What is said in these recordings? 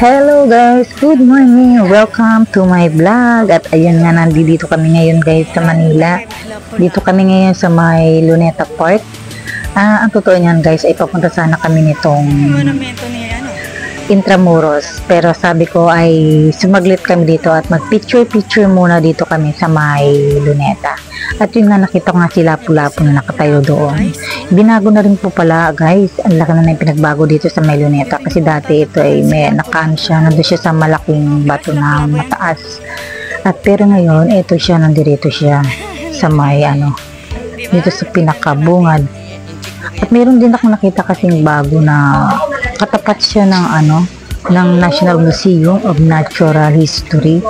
Hello guys, good morning, welcome to my vlog. At ayun nga, nandito kami ngayon guys sa Manila. Dito kami ngayon sa may Luneta Park. Ang totoo niyan guys ay papunta sana kami nitong Intramuros, pero sabi ko ay sumaglit kami dito at mag picture muna dito kami sa may Luneta. At yun nga, nakita ko nga si Lapu-Lapu na nakatayo doon. Binago na rin po pala guys, ang laki na yung pinagbago dito sa may Luneta, kasi dati ito ay may nakaan siya, nandun siya sa malaking bato na mataas. At pero ngayon ito siya, nandirito siya sa may dito sa pinakabungad. At meron din akong nakita kasing bago na katapat siya ng ng National Museum of Natural History.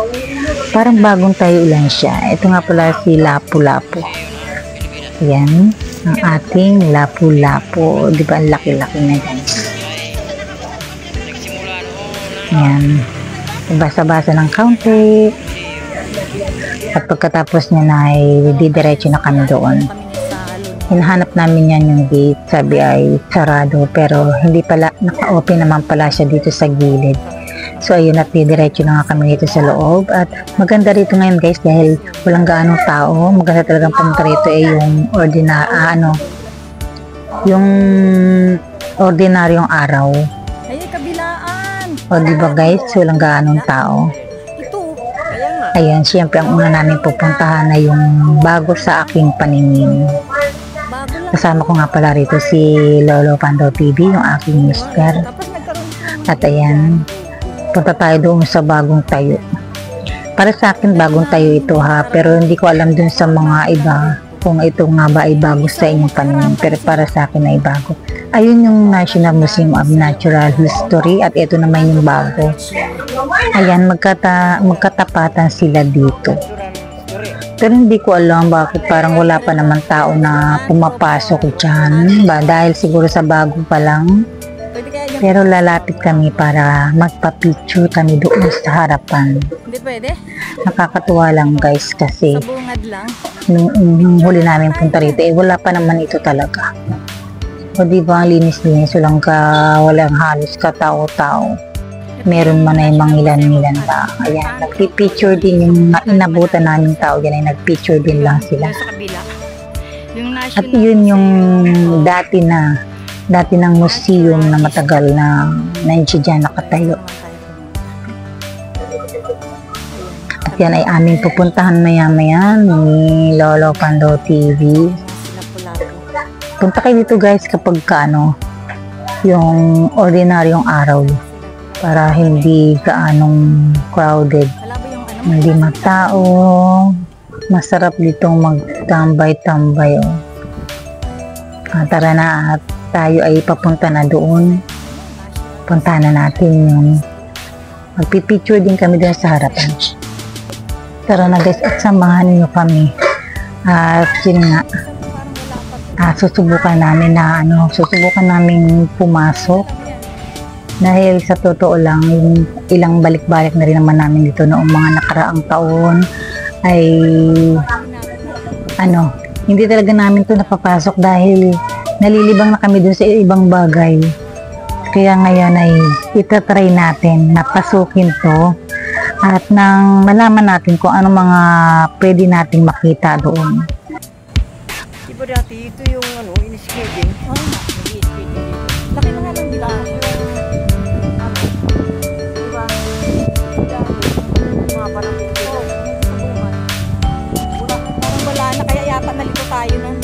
Parang bagong tayo lang siya. Ito nga pala si Lapu-Lapu. Yan, ang ating Lapu-Lapu. Di ba ang laki-laki na guys? Yan. Basa-basa ng kaunti. At pagkatapos niya na ay didiretso na kami doon. Hinahanap namin yan yung gate, sabi ay sarado, pero hindi pala, naka-open naman pala siya dito sa gilid. So ayun, at didiretso na nga kami dito sa loob. At maganda rito ngayon guys dahil walang gaanong tao. Maganda talagang pumunta rito yung yung ordinaryong araw. Ay, kabilaan. O diba guys, walang gaanong tao. Ito. Ayan, syempre ang una namin pupuntahan na yung bago sa aking paningin. Kasama ko nga pala rito si Lolo Pando TV, yung aking mister. At ayan, punta tayo doon sa bagong tayo. Para sa akin bagong tayo ito ha, pero hindi ko alam dun sa mga iba kung ito nga ba ay bago sa inyong paningin, pero para sa akin ay bago. Ayun yung National Museum of Natural History at ito naman yung bago. Ayan, magkatapatan sila dito. Pero hindi ko alam bakit parang wala pa naman tao na pumapasok dyan. Dahil siguro sa bago pa lang. Pero lalapit kami para magpa-picture kami doon sa harapan. Hindi pwede? Nakakatuwa lang guys kasi Sa bungad lang? nung huli namin punta rito, wala pa naman ito talaga. O diba, linis-linis, walang halos katao-tao. Meron man ay mangilan-ngilan ba. Ayan, nagpipicture din yung inabutan namin tao dyan ay nagpicture din lang sila. Sa kabila. At yun yung dati ng museum na matagal na nandiyan dyan nakatayo. At yan ay aming pupuntahan maya-maya ni Lolo Pando TV. Punta kayo dito guys kapag yung ordinaryong araw, para hindi gaanong crowded, hindi matao, masarap ditong magtambay-tambay. Tara na at tayo ay papunta na doon. Puntahan na natin yung magpipicture din kami doon sa harapan. Tara na guys at samahan niyo kami. At yun nga, susubukan namin pumasok. Dahil sa totoo lang, yung ilang balik-balik na rin naman namin dito noong mga nakaraang taon ay hindi talaga namin to napapasok dahil nalilibang na kami dun sa ibang bagay. Kaya ngayon ay itatry natin na pasukin to at nang malaman natin kung ano mga pwede nating makita doon. Iba dati, ito yung in-skating. Oo nga, nag-i-skating dito. Laki na nga lang dito. Parang wala na, kaya yata nalito tayo nun.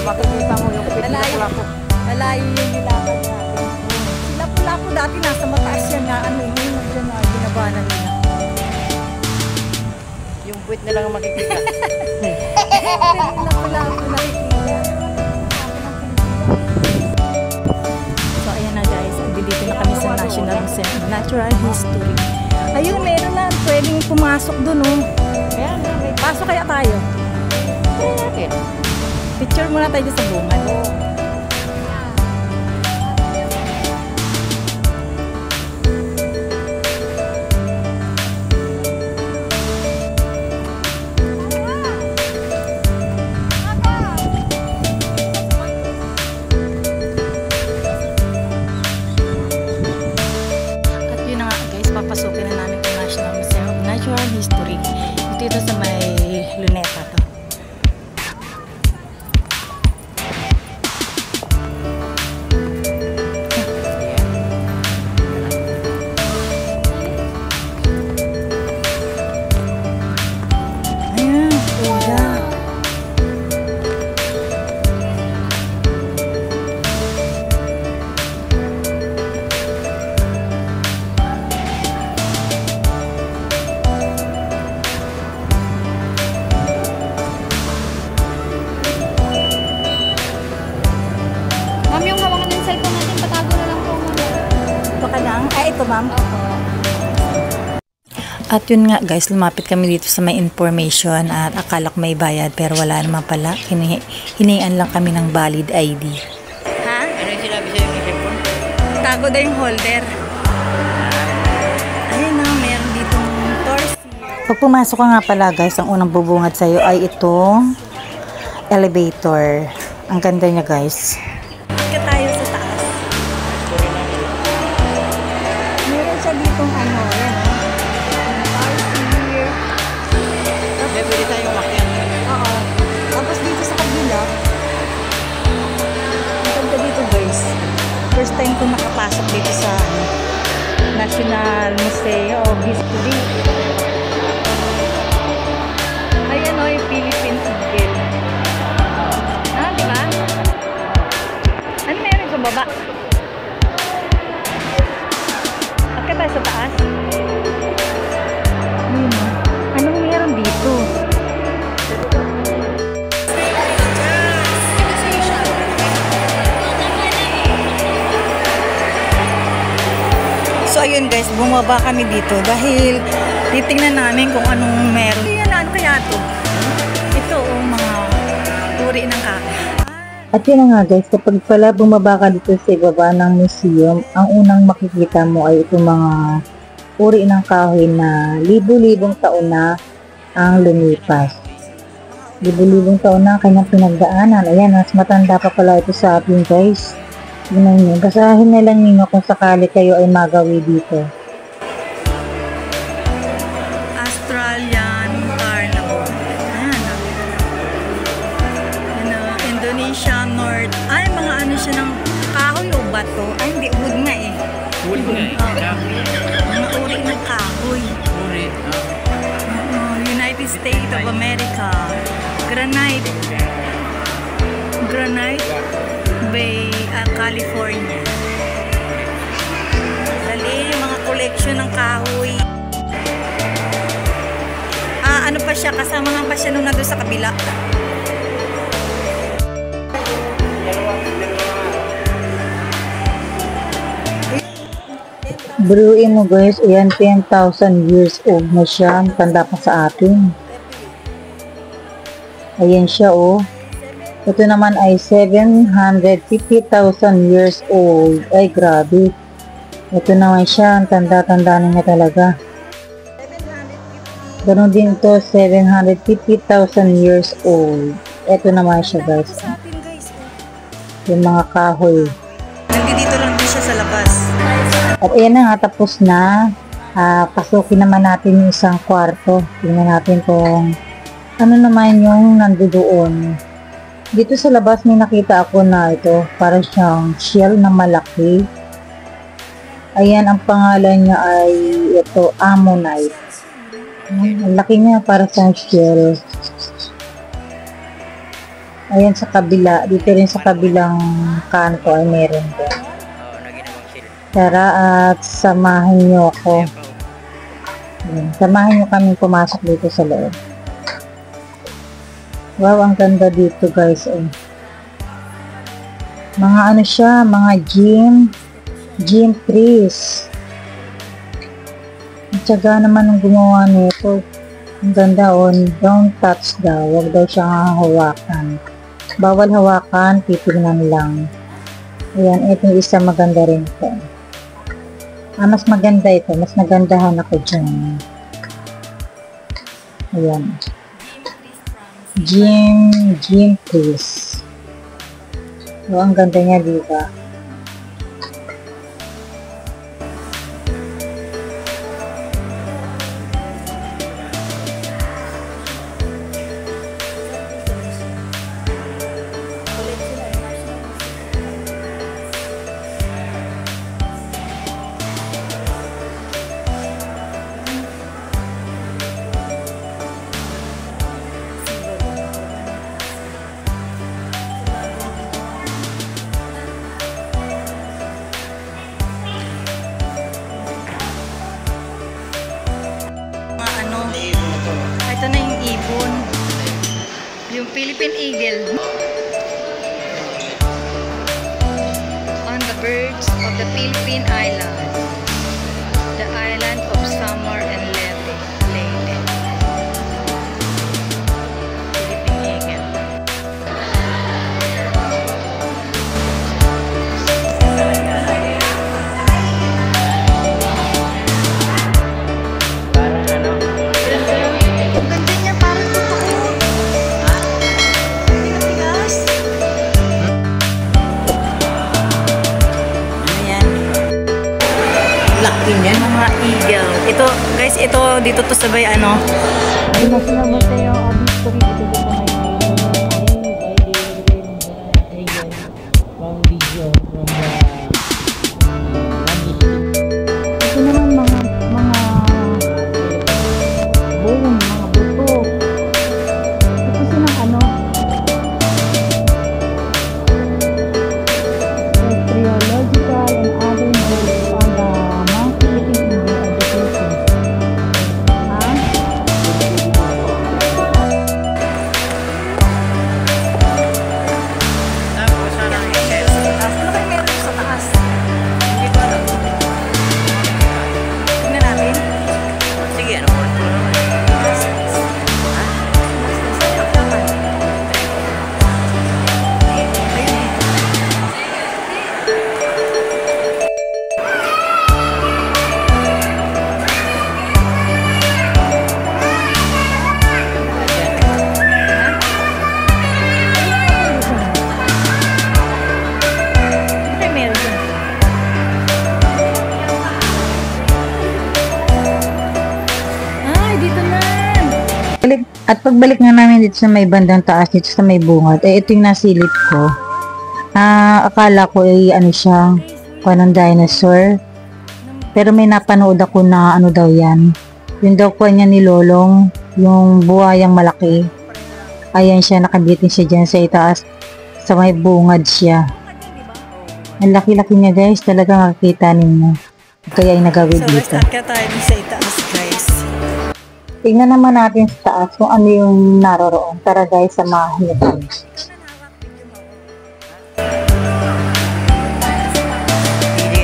Makikita mo yung Lapu-Lapu. Malayo yung nilakad natin. Si Lapu-Lapu dati nasa mataas yan nga. Yun dyan na ginabanan nila. Yung buwit na lang ang makikita. Lapu-Lapu nakikita. So ayan na guys. Dito na kami sa National Museum of Natural History. Ayun, meron na. Pwedeng pumasok dun. Pasok kaya tayo? Try natin. Picture muna tayo sa bunga. lang? Ay, ito ma'am. At yun nga guys, lumapit kami dito sa may information at akala ko may bayad pero wala naman pala. Hinian lang kami ng valid ID. Ha? Ano yung sinabi sa'yo ng cellphone? Tago daw yung holder. Ayun na, meron ditong Torsi. Pag pumasok ka nga pala guys, ang unang bubungad sa'yo ay itong elevator. Ang ganda niya guys. Ka tayo sa taas. Meron siya ditong ano, yan. Hindi, pwede tayo umakyat. Oo. Tapos dito sa kabila, ang ganda dito guys. First time ko nakapasok dito sa National Museo of History. Ayan o, yung Philippine Eagle. Ah, di ba? Ano meron sa baba? Okay ba sa taas? Ayun o. Anong meron dito? So ayun guys, bumaba kami dito dahil titingnan namin kung anong meron. Ayan, ano kaya to? Ito mga uri ng kahoy. At yun na nga guys, kapag pala bumaba ka dito sa ibaba ng museum, ang unang makikita mo ay itong mga uri ng kahoy na libu-libong taon na ang lumipas. Libu-libong taon na kanyang pinagdaanan. Ayan, mas matanda pa pala ito sa atin guys. Tingnan nyo, basahin na lang ninyo kung sakali kayo ay magawi dito. Australian Carnival. Ayan. Ano, Indonesia North. Ay, mga ano siya ng kahoy o bato. Ay, hindi, wood nga eh. Wood nga eh. Mga uri ng kahoy. Ulit. United States of America. Granite. Granite Bay, California. Dali, mga collection ng kahoy. Ano pa siya, kasama nga pa siya nung nandun sa kabila. Biruin mo guys, ayan 10,000 years old na siya. Tanda pa sa atin. Ayan siya oh. Ito naman ay 750,000 years old. Ay grabe. Ito naman siya, ang tanda-tanda niya talaga. Ganon din to, 750,000 years old. Ito naman siya guys. Yung mga kahoy. Nandito lang din siya sa labas. At ayan na nga, tapos na. Pasukin naman natin yung isang kwarto. Tingnan natin kung ano naman yung nandoon. Dito sa labas may nakita ako na ito. Parang siyang shell na malaki. Ayan, ang pangalan niya ay ito, ammonite. Ang laki niya para sa shell. Ayan sa kabila. Dito rin sa kabilang kanto ay meron din. Tara at samahan niyo ako. Samahan niyo kami pumasok dito sa loob. Wow, ang ganda dito guys. Mga ano siya, mga gym trees. Ang tiyaga naman ng gumawa nito. Ang ganda don't touch daw. Huwag daw siyang hawakan. Bawal hawakan, titignan lang. Ayan, ito yung isa maganda rin po. Mas maganda ito. Mas nagandahan ako dyan. Ayan. Gym trees. So, ang ganda niya, diba? Ito na yung ibon. Yung Philippine Eagle. On the birds of the Philippine Islands. Ganyan. Mga eagle. Ito, guys, ito, dito to sabay, ano. Ay, mas namatay ang abis ko dito dito sa may ito naman mga bone, mga buto. Ito silang ano, bacteriological and other knowledge on the monkey eating in their education. Ha? Tapos, sana ang excel. Taas na kayo meron sa taas. Hindi ko alam. Tingnan natin. Sige, ano ko naman. Ito meron dyan. Ay, dito na! At pagbalik nga namin dito sa may bandang taas, dito sa may bungad, ito yung nasilip ko. Akala ko ay ano siya, ng dinosaur. Pero may napanood ako na ano daw yan. Yung daw ko niya ni Lolong, yung buhayang malaki. Ayan siya, nakabitin siya dyan sa itaas. Sa may bungad siya. Ang laki-laki niya guys, talaga makikita ninyo. Kaya ay nagawid So, guys, dito. akyat tayo dun sa itaas, guys. Tingnan naman natin sa taas kung ano yung naroroon. Tara guys, samahan niyo kami. Sige.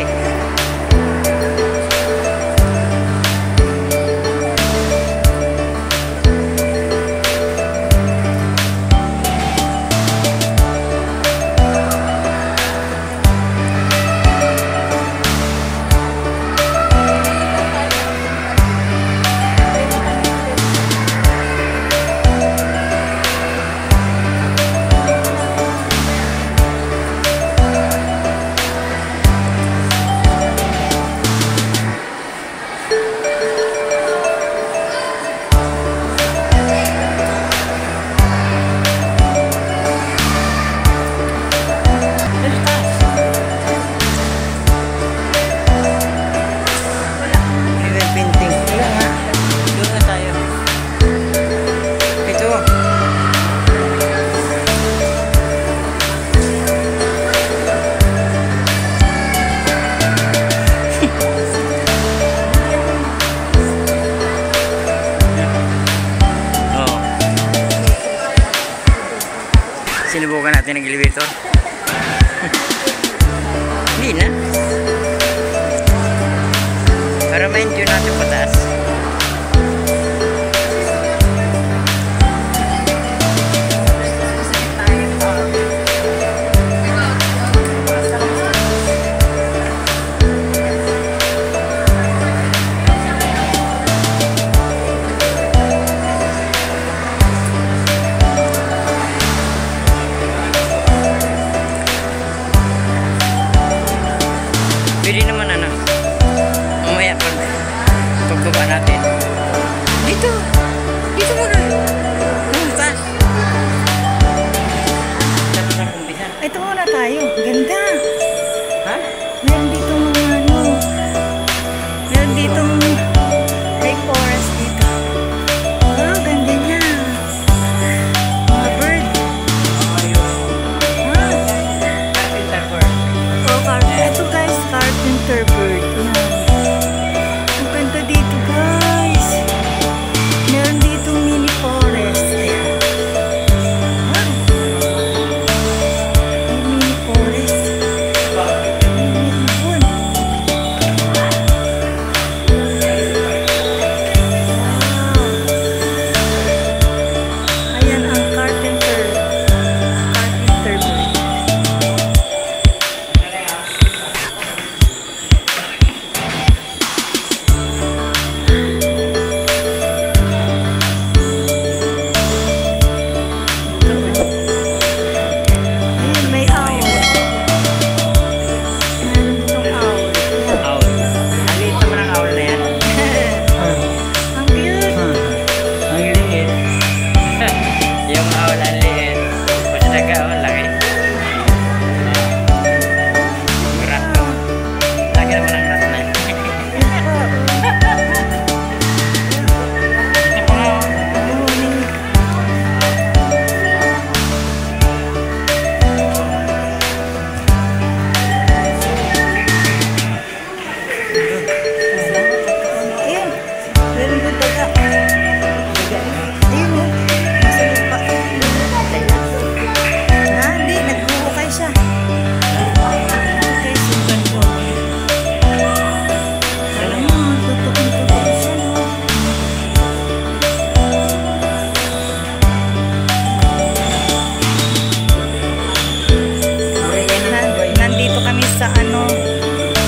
River painting. Wala nga. Doon nga tayo. Ito. Oo. Sinubukan natin ng elevator. Hindi na. Para ma-enjoy natin pataas. Pwede naman ano. Mamaya pagbaba natin. Dito. Dito muna. Taas. Tapos na kumpisa. Ito muna tayo. Ganda. Ha? Meron dito mga ano. Meron dito lake forest dito. Oh, ganda niya. Mga bird. Ah, Carpenter bird. ito guys, carpenter bird. Yan. Ang ganda dito guys. Meron dito mini forest. Ayan. Ah. May mini forest.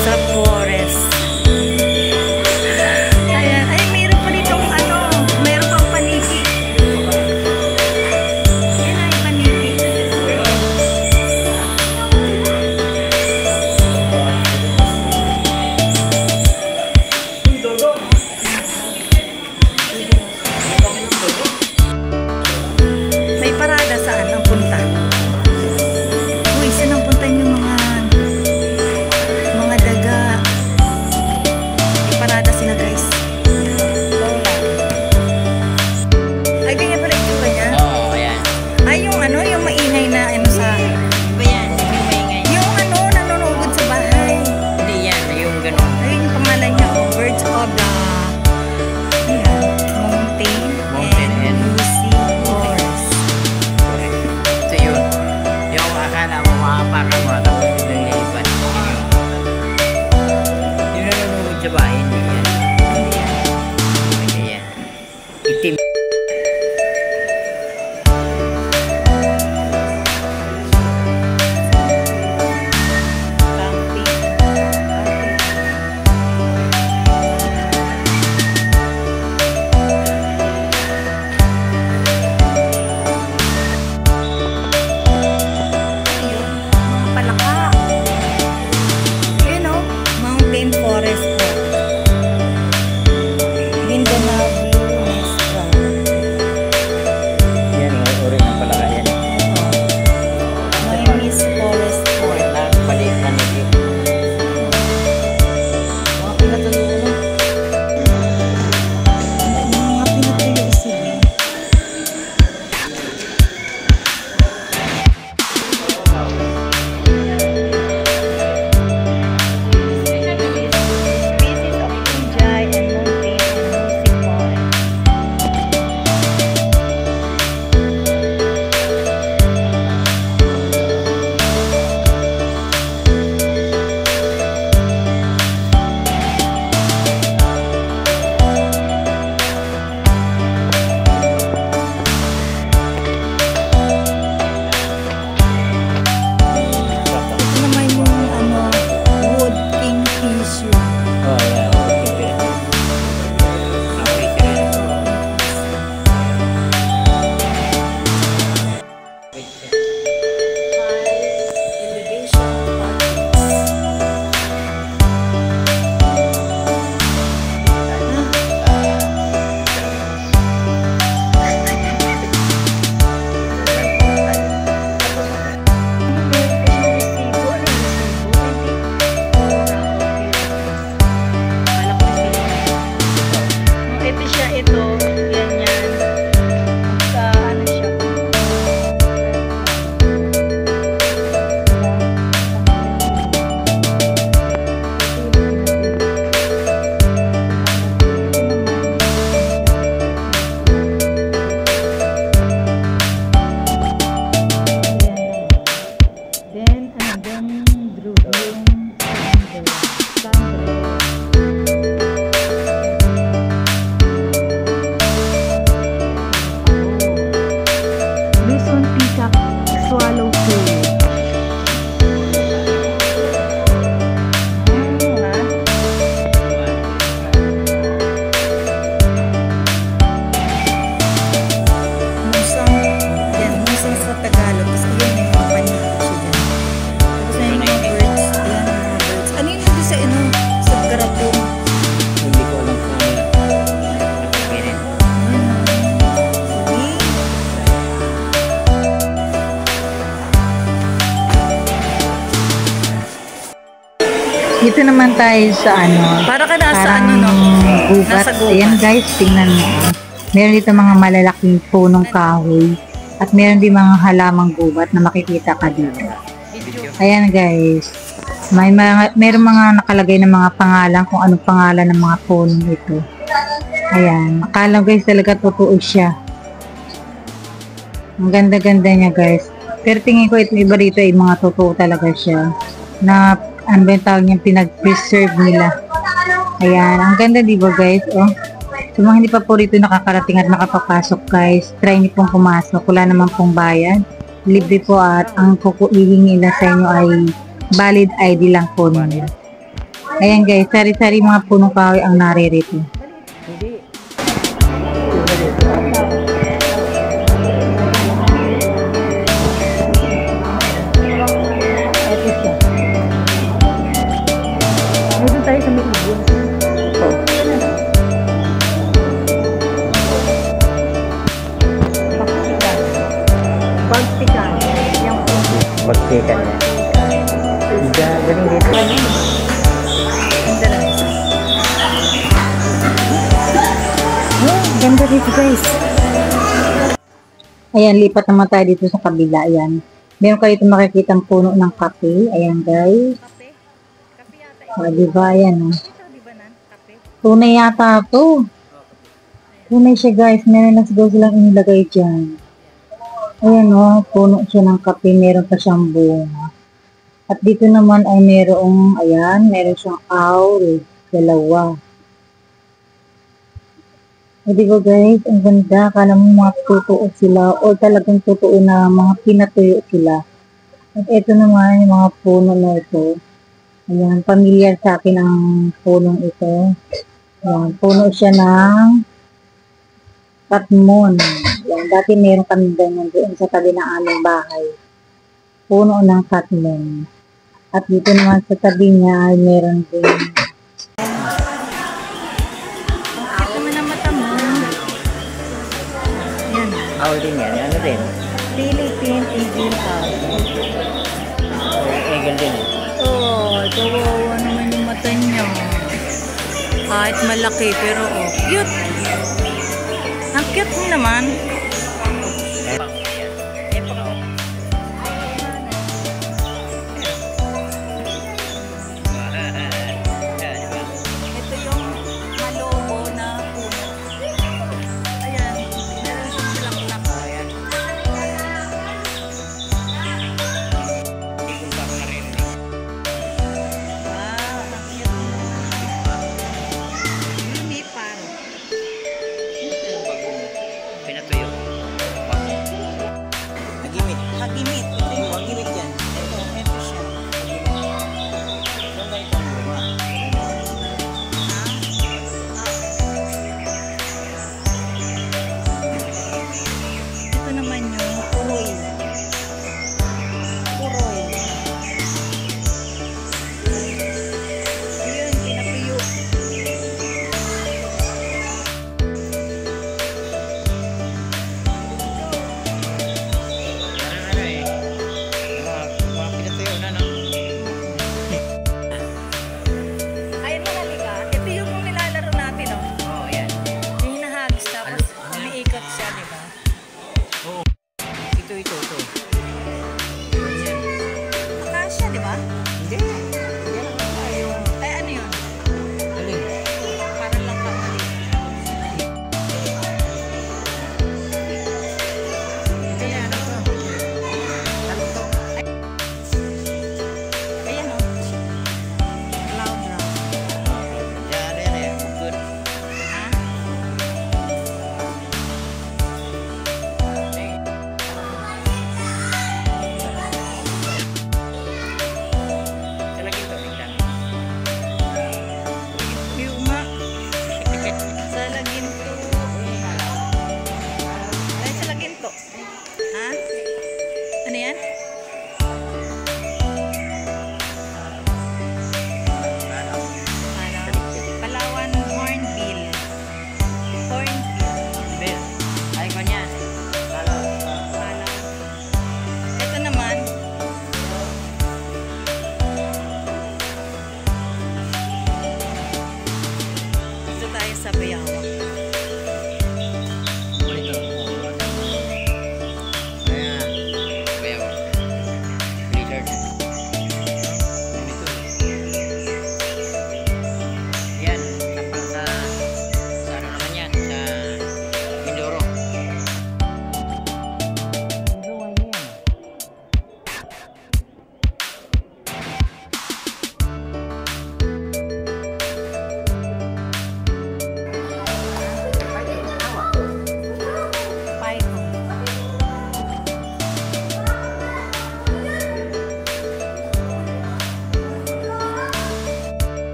sa forest. Ayan. Ay, meron pa dito meron pang paniki. Yan ay paniki. May parada saan ang punta? Uy, saan ang punta yung mga daga? May parada sila, guys. Ay, ganyan pala yung niya? Oo, ayan. Ay, yung yung maingay na sa... Iba yan, hindi maingay. Yung nanonood sa bahay. Hindi yan, yung ganun. Ayun yung pangalan niya, Birds of the Mountain and Lucy Forest. Ito yun. Yung akala mo makapakan mo, tapos biglang lilipat. Yung nanonood sa bahay, hindi yan. Hindi yan. Itim. Palaka. Ayun Mountain Forest po. Mindanao Blue Mestra. Yan, uri ng palaka yan. May Miss Forest po. Panik-panik. Mga pinatuloy Mga pinatuloy isip. Species of fungi and mountain and music forest. Ito naman yung wood kingfisher. Oh, yan. Elevation ito siya, ganyan. Sa siya. Then drew yung sandre. Luzon peacock swallowtail. Musang sa Tagalog. Tapos yun yung mga panito siya dyan. Tapos na yung mga birds. Ayan, mga birds. Ano yun nandun sa garapong? Hindi ko alam kung ano. Pipirin. Dito naman tayo sa Para ka nasa parang gubat. Nasa gubat. Ayan guys, tingnan mo. Meron dito mga malalaking punong kahoy at meron din mga halamang gubat na makikita ka dito. Ayan guys, meron mga nakalagay na mga pangalan kung anong pangalan ng mga punong ito. Ayan, akala guys talaga totoo siya. Ang ganda-ganda niya guys. Pero tingin ko ito iba dito ay mga totoo talaga siya. Na ano ba yung tawag niyang pinag-preserve nila. Ayan, ang ganda diba guys? Oh. So mga hindi pa po rito nakakarating at nakapapasok guys, try niyo pong pumasok. Wala naman pong bayad. Libre po at ang kukuhihingi nila sa inyo ay valid ID lang po ninyo. Ayan guys, sari-sari mga punong kahoy ang naririto. Hindi. Dito tayo sa may ibon. Pagpikan. Yung Bagtikan niya. Hindi, galing dito. ganda dito guys. Ayan, lipat naman tayo dito sa kabila. Ayan. Meron kayo dito makikita ang puno ng kape. Ayan guys. Diba? Ayan. Oh. Tunay yata to. Tunay siya guys. Meron na siguro silang inilagay dyan. Ayan o. Puno siya ng kape. Meron pa siyang bunga. At dito naman ay merong, ayan, meron siyang owl. Dalawa. O diba guys, ang ganda. Kala mo mga totoo sila o talagang totoo na mga pinatuyo sila. At ito naman yung mga puno na ito. Ayan, familiar sa akin ang punong ito. Ayan, puno siya ng katmon. Ayan, dati meron kami ganyan doon sa tabi ng aming bahay. Puno ng katmon. At dito naman sa tabi niya ay meron din. Ito mo na mata mo. Yan. Owl din yan. Ano din? Philippine Eagle Owl. Eagle din eh. Oh, kawawa naman yung mata niya. Kahit malaki pero cute. Ang cute mo naman. Ito yung malobo na puno. Ayan, meron siyang bulaklak. Wow, ang cute mo. Lumipar. Pinatuyo.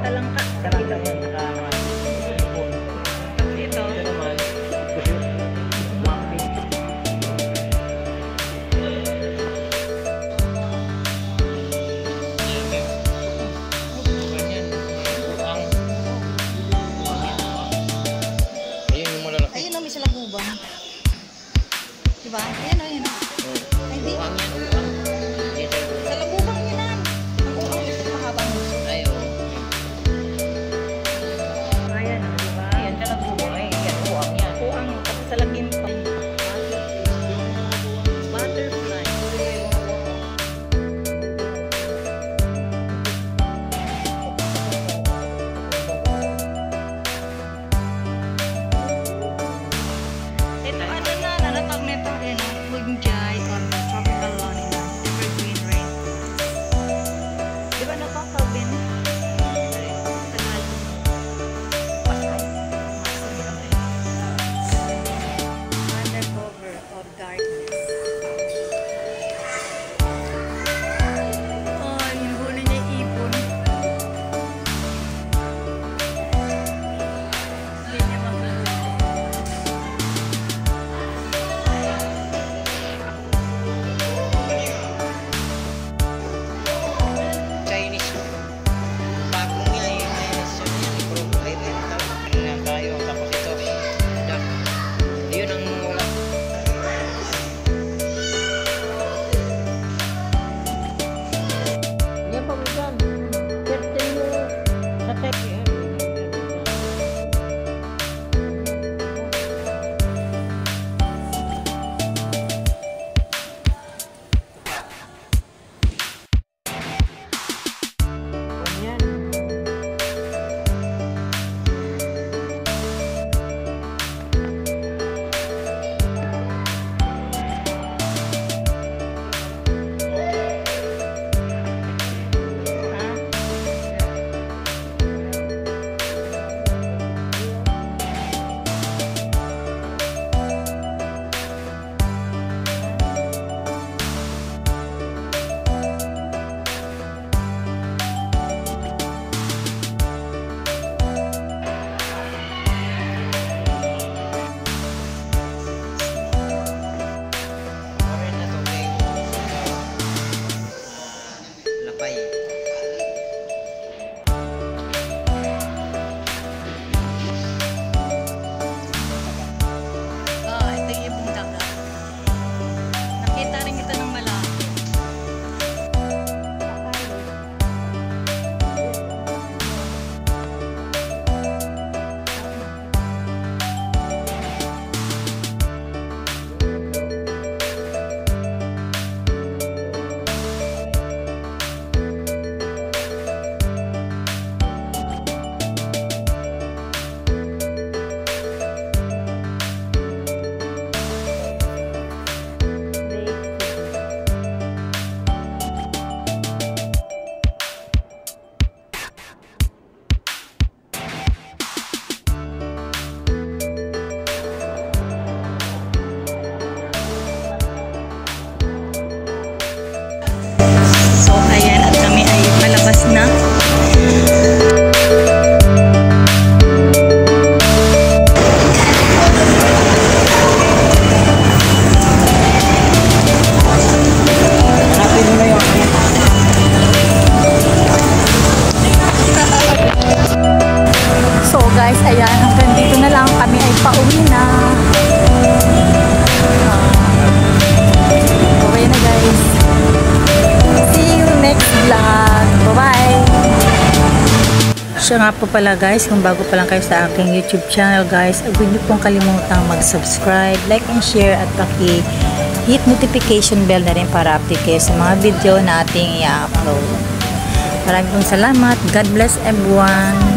talangka. Talangka yan, saka ipon. Ito. Ito naman, mapin. Ganyan, buang. Ayun yung malalaki. Ayun o, may salagubang. Diba? Ayan o, ayan o. Ay, di. Buang yan, buang. Dito. Salagubang yun na. Ang uang ito mahabang muso. Ay, oo. Ayan o, diba? Ayan, talagang buang. Ay, yan, buang yan. Uang, tapos salagin pa. Butterfly. Ito, ano na, naratag nito, ano, Fungi on the tropical lawn in evergreen rain. Di ba na to, Calvin? Tagal. Undercover of darkness. Oh, yung huli niya ipon. Hindi niya mabalik. Chinese. Bagong nga yung Chinese. Ano yan, i-prove. Ay, rental. Ganyan tayo. Tapos ito, duck. Ayun ang wala. Yan pa mo dyan. Certain mo sa tech. Yan. Orin na to, okay. Lapay. Ah, ito yung ibong dagat. Nakita rin ito ng malaki. So, ayan, at kami ay palabas na. Hanapin mo na yung So guys, ayan, hanggang dito na lang kami ay pauwi na. Bye na guys. See you next vlog. Bye-bye. Siya nga po pala guys, kung bago pa lang kayo sa aking YouTube channel guys, huwag niyo pong kalimutang mag-subscribe, like and share at paki-hit notification bell na rin para update kayo sa mga video na ating i-upload. Maraming salamat. God bless everyone.